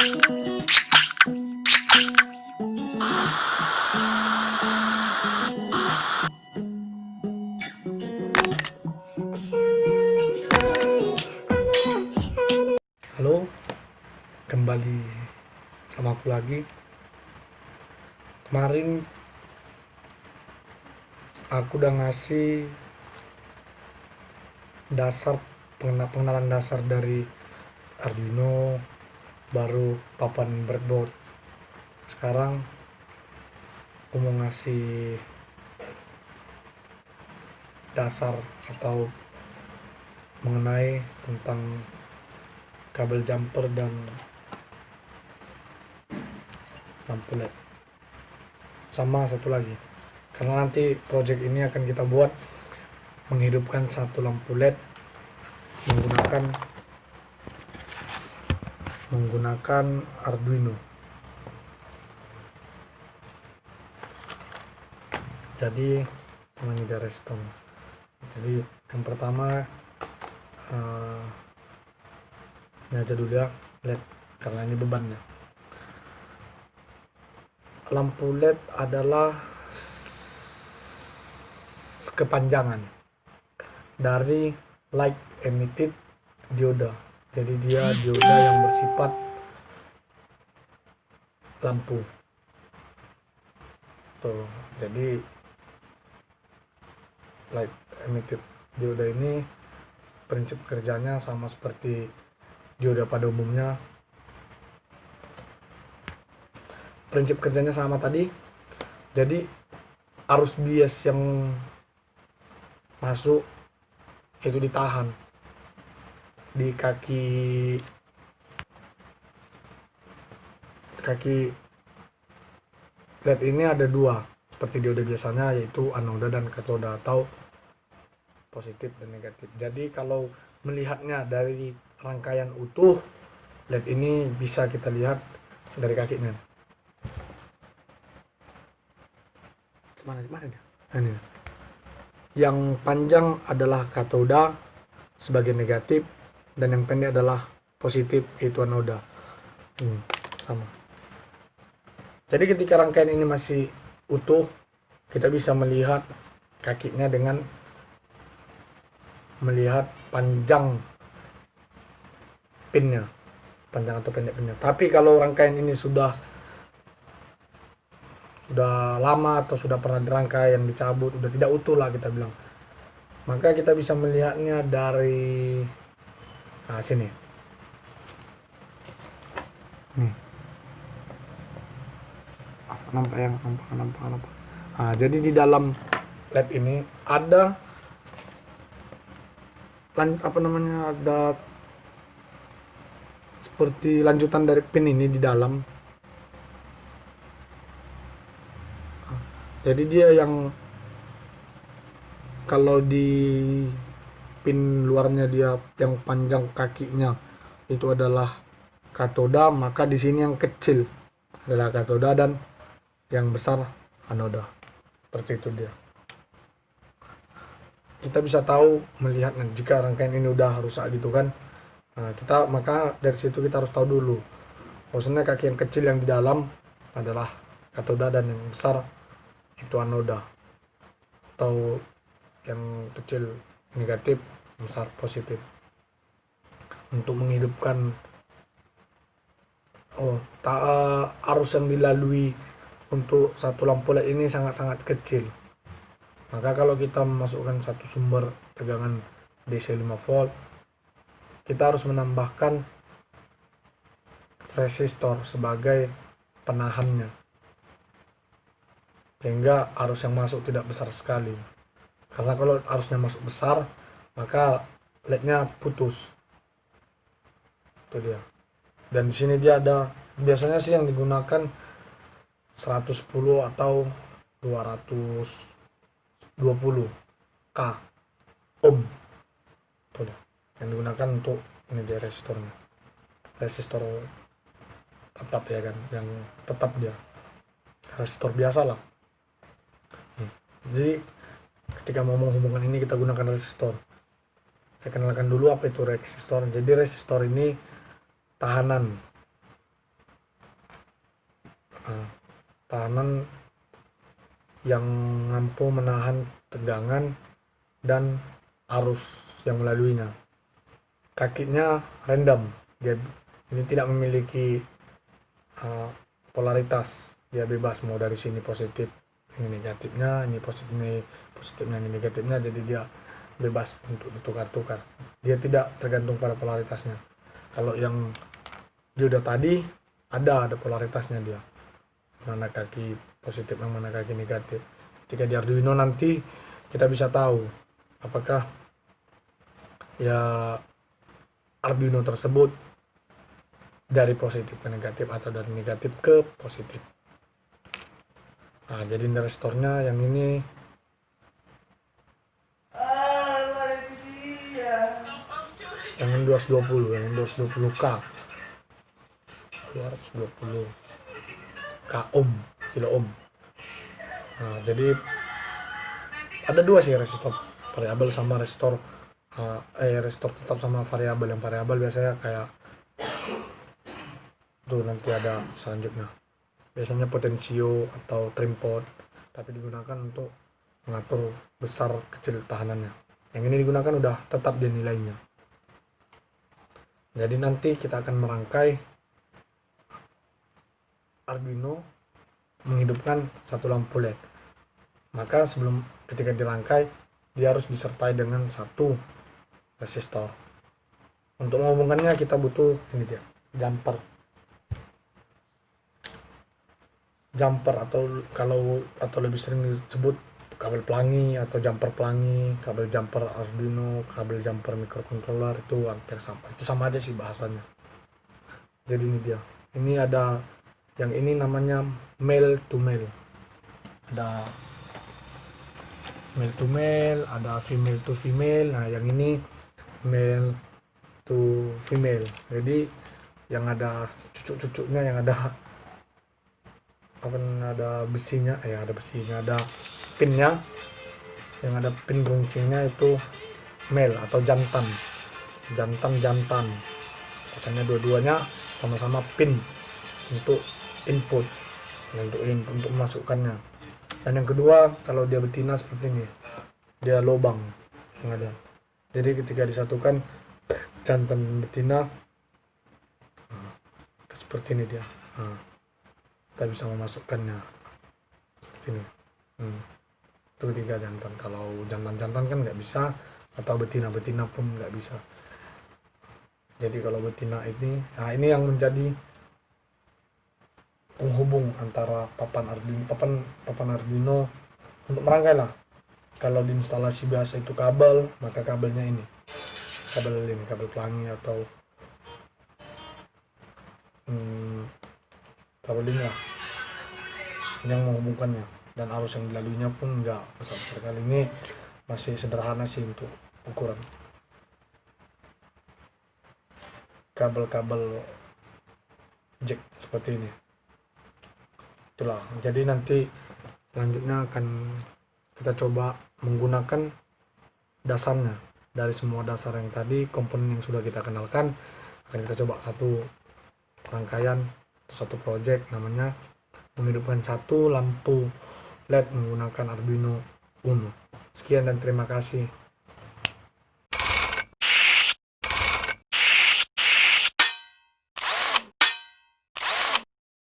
Halo, kembali sama aku lagi. Kemarin aku udah ngasih pengenalan dasar dari Arduino, baru papan breadboard. Sekarang aku mau ngasih dasar atau mengenai tentang kabel jumper dan lampu LED. Sama satu lagi, karena nanti project ini akan kita buat menghidupkan satu lampu LED menggunakan Arduino. Jadi ini dari resistor. Jadi yang pertama ini aja dulu ya, LED, karena ini bebannya. Lampu LED adalah kepanjangan dari light emitted dioda. Jadi dia dioda yang bersifat lampu. Tuh, jadi light emitted dioda ini prinsip kerjanya sama seperti dioda pada umumnya. Prinsip kerjanya sama tadi. Jadi arus bias yang masuk itu ditahan di kaki LED ini. Ada dua seperti dioda biasanya, yaitu anoda dan katoda atau positif dan negatif. Jadi kalau melihatnya dari rangkaian utuh, LED ini bisa kita lihat dari kakinya. Mana dia? Ini. Yang panjang adalah katoda sebagai negatif, dan yang pendek adalah positif, yaitu anoda. Sama. Jadi ketika rangkaian ini masih utuh, kita bisa melihat kakinya dengan melihat panjang pinnya, panjang atau pendek pinnya. Tapi kalau rangkaian ini sudah lama atau sudah pernah dirangkai, yang dicabut, sudah tidak utuh lah kita bilang, maka kita bisa melihatnya dari sini. Nih. Nampak. Jadi di dalam lab ini ada ada seperti lanjutan dari pin ini di dalam. Jadi dia yang kalau di pin luarnya dia yang panjang kakinya itu adalah katoda, maka di sini yang kecil adalah katoda dan yang besar anoda. Seperti itu dia. Kita bisa tahu melihat jika rangkaian ini udah rusak gitu kan. Maka dari situ kita harus tahu dulu maksudnya kaki yang kecil yang di dalam adalah katoda dan yang besar itu anoda, atau yang kecil negatif, besar positif. Untuk menghidupkan arus yang dilalui untuk satu lampu LED ini sangat-sangat kecil. Maka kalau kita memasukkan satu sumber tegangan DC 5 volt, kita harus menambahkan resistor sebagai penahannya, sehingga arus yang masuk tidak besar sekali. Karena kalau arusnya masuk besar, maka LED-nya putus. Itu dia. Dan di sini dia ada, biasanya sih yang digunakan 110 atau 220 K ohm. Itu dia yang digunakan untuk ini dia resistornya. Resistor tetap ya kan, yang tetap dia resistor biasa lah. Jadi ketika mau menghubungkan ini kita gunakan resistor. Saya kenalkan dulu apa itu resistor. Jadi resistor ini tahanan tahanan yang mampu menahan tegangan dan arus yang melaluinya. Kakinya random, dia ini tidak memiliki polaritas, dia bebas mau dari sini positif, ini negatifnya, ini positifnya, ini negatifnya, jadi dia bebas untuk ditukar-tukar, dia tidak tergantung pada polaritasnya. Kalau yang judo tadi ada polaritasnya, dia mana kaki positif yang mana kaki negatif. Ketika di Arduino nanti kita bisa tahu apakah ya Arduino tersebut dari positif ke negatif atau dari negatif ke positif. Nah, jadi resistornya yang ini yang 220, yang 220K 220 K ohm, kilo ohm. Nah, jadi ada dua sih resistor variabel sama resistor resistor tetap sama variabel. Yang variabel biasanya kayak tuh nanti ada selanjutnya, biasanya potensio atau trim pot, tapi digunakan untuk mengatur besar kecil tahanannya. Yang ini digunakan udah tetap dia nilainya. Jadi nanti kita akan merangkai Arduino menghidupkan satu lampu LED. Maka sebelum ketika dirangkai dia harus disertai dengan satu resistor. Untuk menghubungkannya kita butuh ini dia, jumper atau lebih sering disebut kabel pelangi atau jumper pelangi, kabel jumper Arduino, kabel jumper microcontroller, itu hampir sama. Itu sama aja sih bahasanya. Jadi ini dia. Ini ada yang ini namanya male to male. Ada male to male, ada female to female. Nah, yang ini male to female. Jadi yang ada cucuk-cucuknya, yang ada ada besinya, ada pinnya, yang ada pin runcingnya itu male atau jantan. Biasanya dua-duanya sama-sama pin untuk input, untuk memasukkannya. Dan yang kedua, kalau dia betina seperti ini, dia lubang yang ada. Jadi ketika disatukan jantan betina seperti ini dia. Kita bisa memasukkannya seperti ini. Itu tiga jantan. Kalau jantan-jantan kan nggak bisa, atau betina-betina pun nggak bisa. Jadi kalau betina ini, nah ini yang menjadi penghubung antara papan Arduino untuk merangkai lah. Kalau di instalasi biasa itu kabel, maka kabelnya ini kabel pelangi atau kabel ini lah yang menghubungkannya, dan arus yang dilaluinya pun enggak besar-besar. Kali ini masih sederhana sih untuk ukuran kabel jack seperti ini. Itulah, jadi nanti selanjutnya akan kita coba menggunakan dasarnya. Dari semua dasar yang tadi, komponen yang sudah kita kenalkan, akan kita coba satu rangkaian, satu project, namanya menghidupkan satu lampu LED menggunakan Arduino Uno. Sekian dan terima kasih.